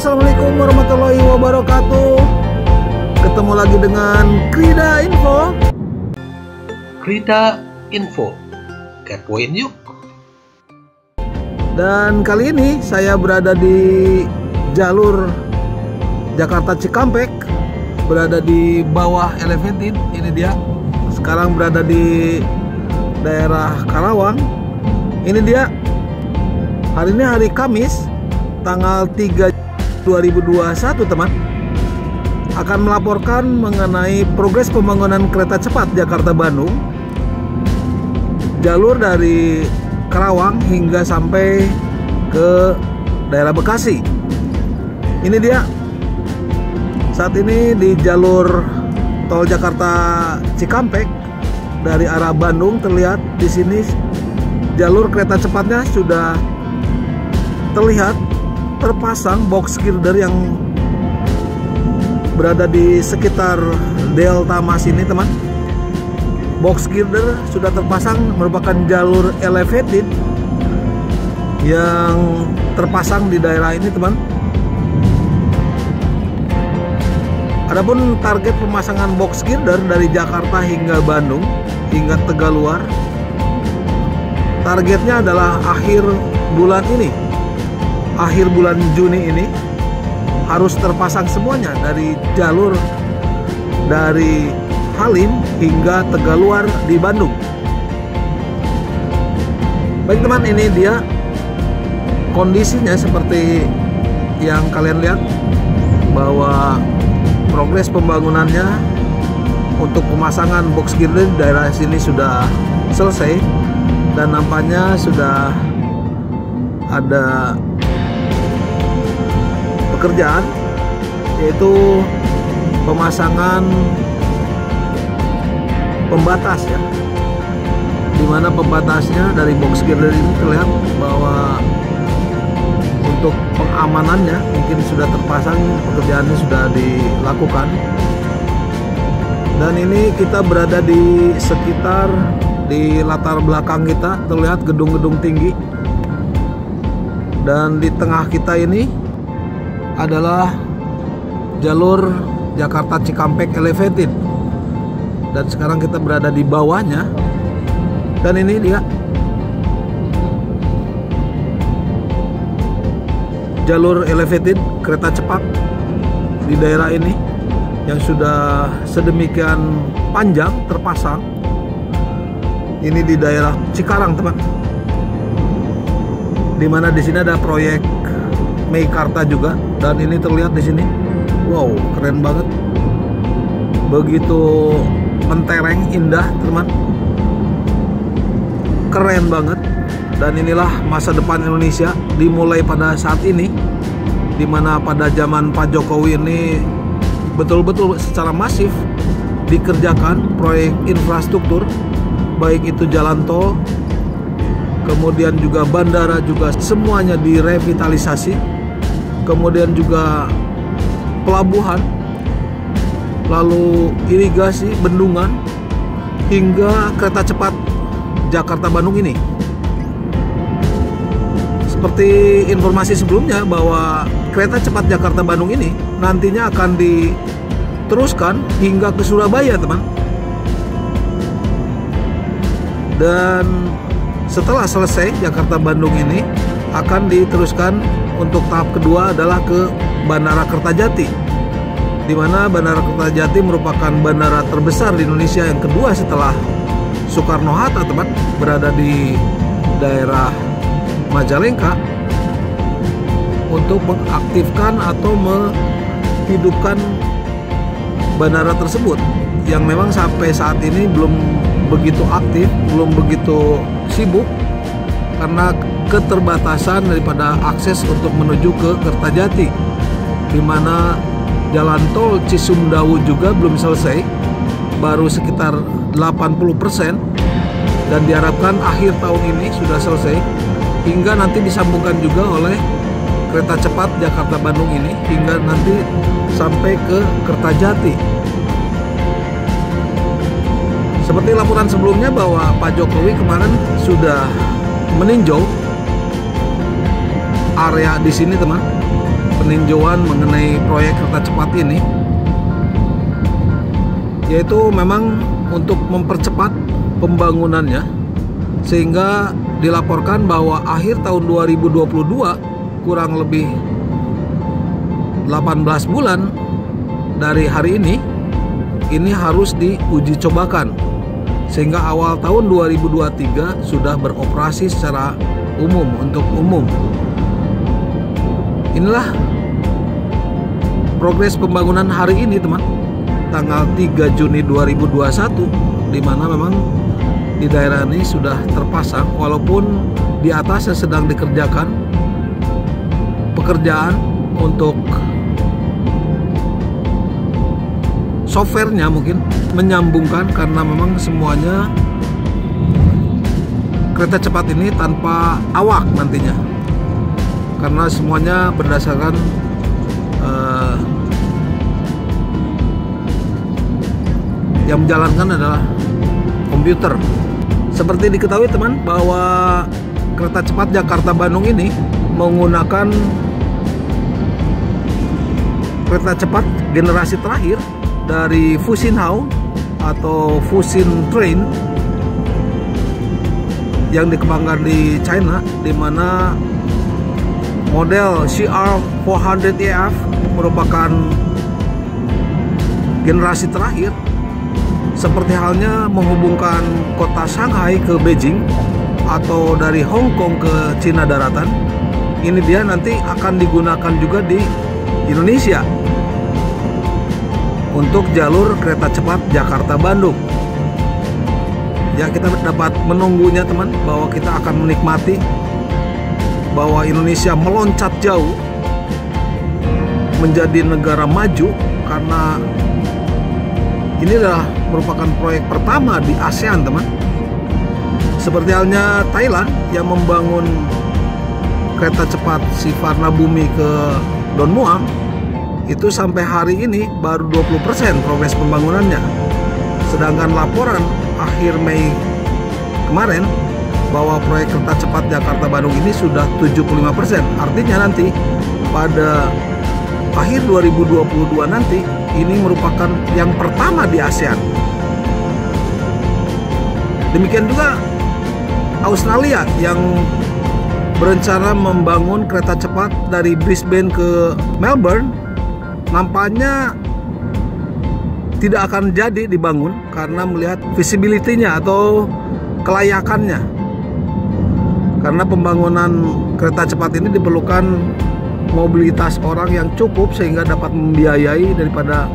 Assalamualaikum warahmatullahi wabarakatuh. Ketemu lagi dengan Krida Info. Krida Info, kepoin yuk. Dan kali ini saya berada di jalur Jakarta Cikampek, berada di bawah Elevated. Ini dia. Sekarang berada di daerah Karawang. Ini dia. Hari ini hari Kamis, tanggal 3 2021, teman. Akan melaporkan mengenai progres pembangunan kereta cepat Jakarta-Bandung, jalur dari Karawang hingga sampai ke daerah Bekasi. Ini dia. Saat ini di jalur tol Jakarta Cikampek dari arah Bandung, terlihat di sini jalur kereta cepatnya sudah terlihat terpasang box girder yang berada di sekitar Delta Mas ini, teman. Box girder sudah terpasang, merupakan jalur elevated yang terpasang di daerah ini, teman. Adapun target pemasangan box girder dari Jakarta hingga Bandung hingga Tegaluar, targetnya adalah akhir bulan ini, akhir bulan Juni ini harus terpasang semuanya dari jalur dari Halim hingga Tegaluar di Bandung. Baik teman, ini dia kondisinya seperti yang kalian lihat, bahwa progres pembangunannya untuk pemasangan box girder di daerah sini sudah selesai dan nampaknya sudah ada pekerjaan, yaitu pemasangan pembatas, ya, dimana pembatasnya dari box girder ini terlihat bahwa untuk pengamanannya mungkin sudah terpasang, pekerjaannya sudah dilakukan. Dan ini kita berada di sekitar, di latar belakang kita terlihat gedung-gedung tinggi, dan di tengah kita ini adalah jalur Jakarta Cikampek Elevated, dan sekarang kita berada di bawahnya. Dan ini dia jalur elevated kereta cepat di daerah ini yang sudah sedemikian panjang terpasang. Ini di daerah Cikarang, teman, dimana di sini ada proyek Meikarta juga, dan ini terlihat di sini. Wow, keren banget, begitu mentereng, indah, teman, keren banget. Dan inilah masa depan Indonesia dimulai pada saat ini, dimana pada zaman Pak Jokowi ini betul-betul secara masif dikerjakan proyek infrastruktur, baik itu jalan tol, kemudian juga bandara, juga semuanya direvitalisasi, kemudian juga pelabuhan, lalu irigasi, bendungan, hingga kereta cepat Jakarta-Bandung ini. Seperti informasi sebelumnya bahwa kereta cepat Jakarta-Bandung ini nantinya akan diteruskan hingga ke Surabaya, teman. Dan setelah selesai Jakarta-Bandung ini akan diteruskan untuk tahap kedua adalah ke Bandara Kertajati, di mana Bandara Kertajati merupakan bandara terbesar di Indonesia yang kedua setelah Soekarno-Hatta, teman, berada di daerah Majalengka, untuk mengaktifkan atau menghidupkan bandara tersebut yang memang sampai saat ini belum begitu aktif, belum begitu sibuk karena keterbatasan daripada akses untuk menuju ke Kertajati, di mana jalan tol Cisumdawu juga belum selesai, baru sekitar 80%, dan diharapkan akhir tahun ini sudah selesai, hingga nanti disambungkan juga oleh kereta cepat Jakarta-Bandung ini hingga nanti sampai ke Kertajati. Seperti laporan sebelumnya bahwa Pak Jokowi kemarin sudah meninjau area di sini, teman, peninjauan mengenai proyek kereta cepat ini, yaitu memang untuk mempercepat pembangunannya, sehingga dilaporkan bahwa akhir tahun 2022 kurang lebih 18 bulan dari hari ini harus diuji cobakan, sehingga awal tahun 2023 sudah beroperasi secara umum untuk umum. Inilah progres pembangunan hari ini, teman, tanggal 3 Juni 2021, di mana memang di daerah ini sudah terpasang, walaupun di atasnya sedang dikerjakan pekerjaan untuk softwarenya, mungkin menyambungkan, karena memang semuanya kereta cepat ini tanpa awak nantinya, karena semuanya berdasarkan yang menjalankan adalah komputer. Seperti diketahui, teman, bahwa kereta cepat Jakarta-Bandung ini menggunakan kereta cepat generasi terakhir dari Fuxinhao atau Fuxin Train yang dikembangkan di China, di mana model CR400EF merupakan generasi terakhir, seperti halnya menghubungkan kota Shanghai ke Beijing atau dari Hong Kong ke Cina daratan. Ini dia nanti akan digunakan juga di Indonesia untuk jalur kereta cepat Jakarta-Bandung. Ya, kita dapat menunggunya, teman, bahwa kita akan menikmati bahwa Indonesia meloncat jauh menjadi negara maju, karena ini adalah merupakan proyek pertama di ASEAN, teman. Seperti halnya Thailand yang membangun kereta cepat Sivarna Bumi ke Don Muang, itu sampai hari ini baru 20% progres pembangunannya. Sedangkan laporan akhir Mei kemarin bahwa proyek kereta cepat Jakarta-Bandung ini sudah 75%. Artinya nanti pada akhir 2022 nanti ini merupakan yang pertama di ASEAN. Demikian juga Australia yang berencana membangun kereta cepat dari Brisbane ke Melbourne, nampaknya tidak akan jadi dibangun karena melihat visibility-nya atau kelayakannya. Karena pembangunan kereta cepat ini diperlukan mobilitas orang yang cukup sehingga dapat membiayai daripada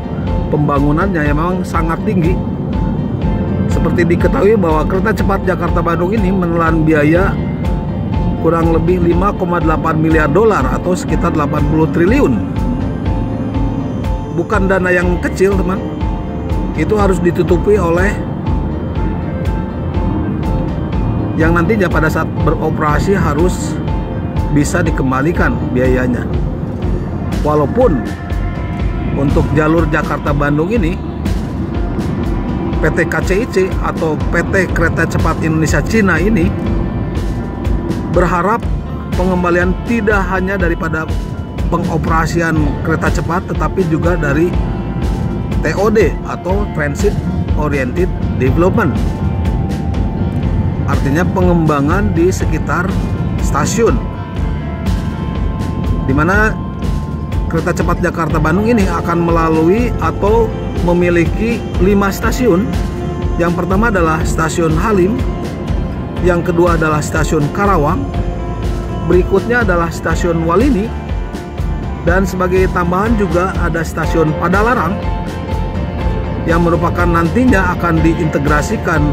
pembangunannya yang memang sangat tinggi. Seperti diketahui bahwa kereta cepat Jakarta-Bandung ini menelan biaya kurang lebih 5,8 miliar dolar atau sekitar 80 triliun. Bukan dana yang kecil, teman. Itu harus ditutupi oleh yang nantinya pada saat beroperasi harus bisa dikembalikan biayanya. Walaupun untuk jalur Jakarta-Bandung ini PT KCIC atau PT Kereta Cepat Indonesia Cina ini berharap pengembalian tidak hanya daripada pengoperasian kereta cepat, tetapi juga dari TOD atau Transit Oriented Development. Artinya pengembangan di sekitar stasiun, di mana kereta cepat Jakarta-Bandung ini akan melalui atau memiliki 5 stasiun. Yang pertama adalah stasiun Halim, yang kedua adalah stasiun Karawang, berikutnya adalah stasiun Walini, dan sebagai tambahan juga ada stasiun Padalarang yang merupakan nantinya akan diintegrasikan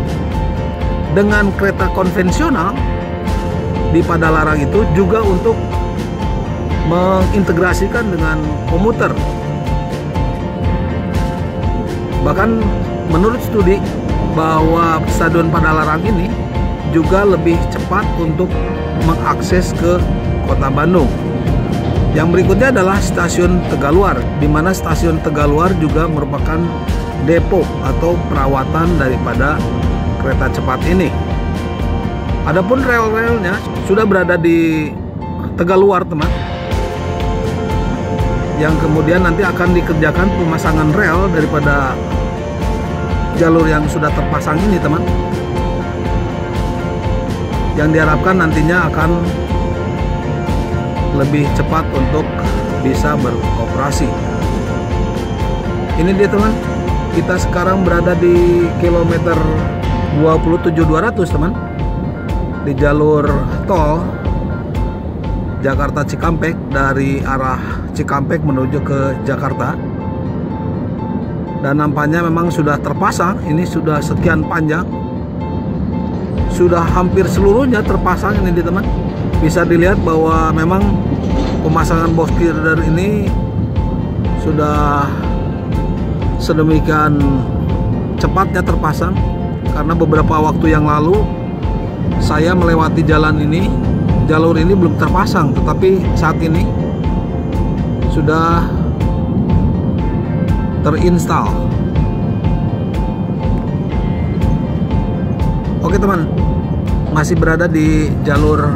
dengan kereta konvensional di Padalarang itu juga untuk mengintegrasikan dengan komuter. Bahkan menurut studi bahwa stasiun Padalarang ini juga lebih cepat untuk mengakses ke kota Bandung. Yang berikutnya adalah stasiun Tegaluar, di mana stasiun Tegaluar juga merupakan depo atau perawatan daripada kereta cepat ini. Adapun rel-relnya sudah berada di Tegaluar, teman. yang kemudian nanti akan dikerjakan pemasangan rel daripada jalur yang sudah terpasang ini, teman. Yang diharapkan nantinya akan lebih cepat untuk bisa beroperasi. Ini dia, teman. Kita sekarang berada di kilometer 27.200, teman, di jalur tol Jakarta Cikampek dari arah Cikampek menuju ke Jakarta. Dan nampaknya memang sudah terpasang. Ini sudah sekian panjang, sudah hampir seluruhnya terpasang ini, teman. Bisa dilihat bahwa memang pemasangan box girder ini sudah sedemikian cepatnya terpasang, karena beberapa waktu yang lalu saya melewati jalan ini, jalur ini belum terpasang, tetapi saat ini sudah terinstall. Oke, teman, masih berada di jalur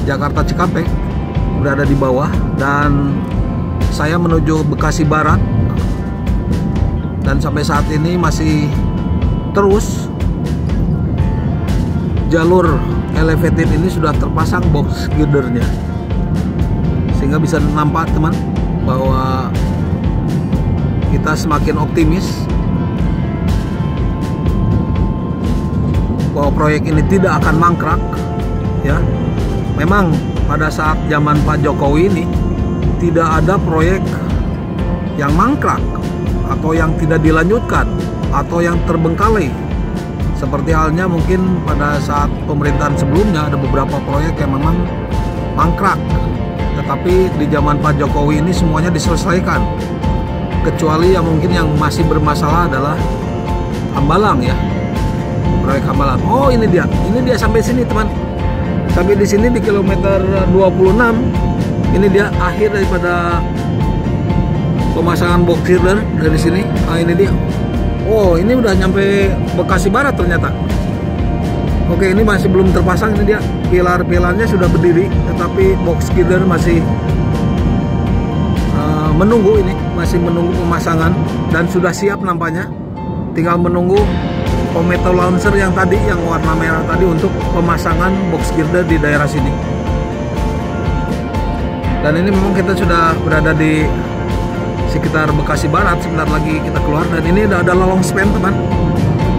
Jakarta Cikampek, berada di bawah, dan saya menuju Bekasi Barat, dan sampai saat ini masih terus jalur elevated ini sudah terpasang box girdernya, sehingga bisa nampak, teman, bahwa kita semakin optimis bahwa proyek ini tidak akan mangkrak, ya. Memang pada saat zaman Pak Jokowi ini tidak ada proyek yang mangkrak atau yang tidak dilanjutkan atau yang terbengkalai. Seperti halnya mungkin pada saat pemerintahan sebelumnya ada beberapa proyek yang memang mangkrak. Tetapi di zaman Pak Jokowi ini semuanya diselesaikan. Kecuali yang mungkin yang masih bermasalah adalah Hambalang, ya. Proyek Hambalang. Oh, ini dia sampai sini, teman. Sampai di sini di kilometer 26. Ini dia akhir daripada pemasangan box girder dari sini. Nah, ini dia. Oh, ini udah nyampe Bekasi Barat ternyata. Oke, ini masih belum terpasang. Ini dia, pilar-pilarnya sudah berdiri, tetapi box girder masih menunggu. Ini masih menunggu pemasangan dan sudah siap nampaknya. Tinggal menunggu Kometo launcher yang tadi, yang warna merah tadi, untuk pemasangan box girder di daerah sini. Dan ini memang kita sudah berada di sekitar Bekasi Barat. Sebentar lagi kita keluar, dan ini ada long span, teman.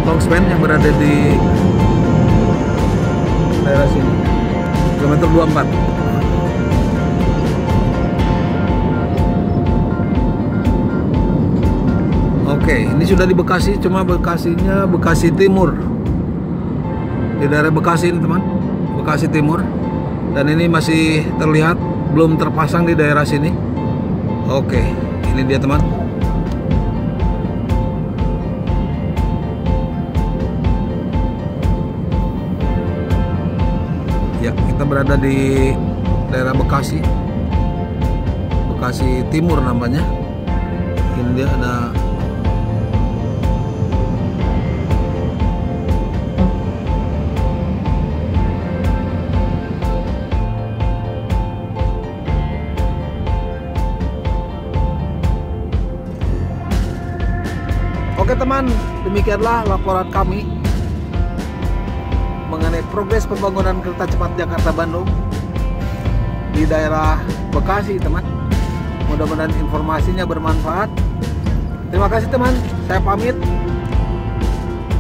Long span yang berada di daerah sini, kilometer 24. Oke, ini sudah di Bekasi, cuma Bekasinya Bekasi Timur, di daerah Bekasi ini, teman, Bekasi Timur. Dan ini masih terlihat belum terpasang di daerah sini. Oke, ini dia, teman. Ya, kita berada di daerah Bekasi, Bekasi Timur namanya. Ini dia, ada Oke, teman, demikianlah laporan kami mengenai progres pembangunan kereta cepat Jakarta-Bandung di daerah Bekasi, teman. Mudah-mudahan informasinya bermanfaat. Terima kasih, teman. Saya pamit.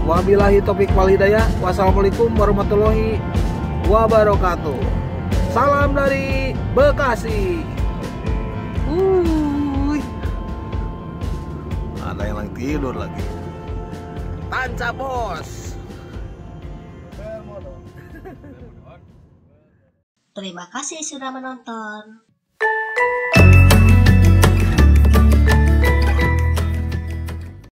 Wabillahi taufiq wal hidayah. Wassalamualaikum warahmatullahi wabarakatuh. Salam dari Bekasi. Ada yang lagi tidur lagi. Tanca, bos. Terima kasih sudah menonton.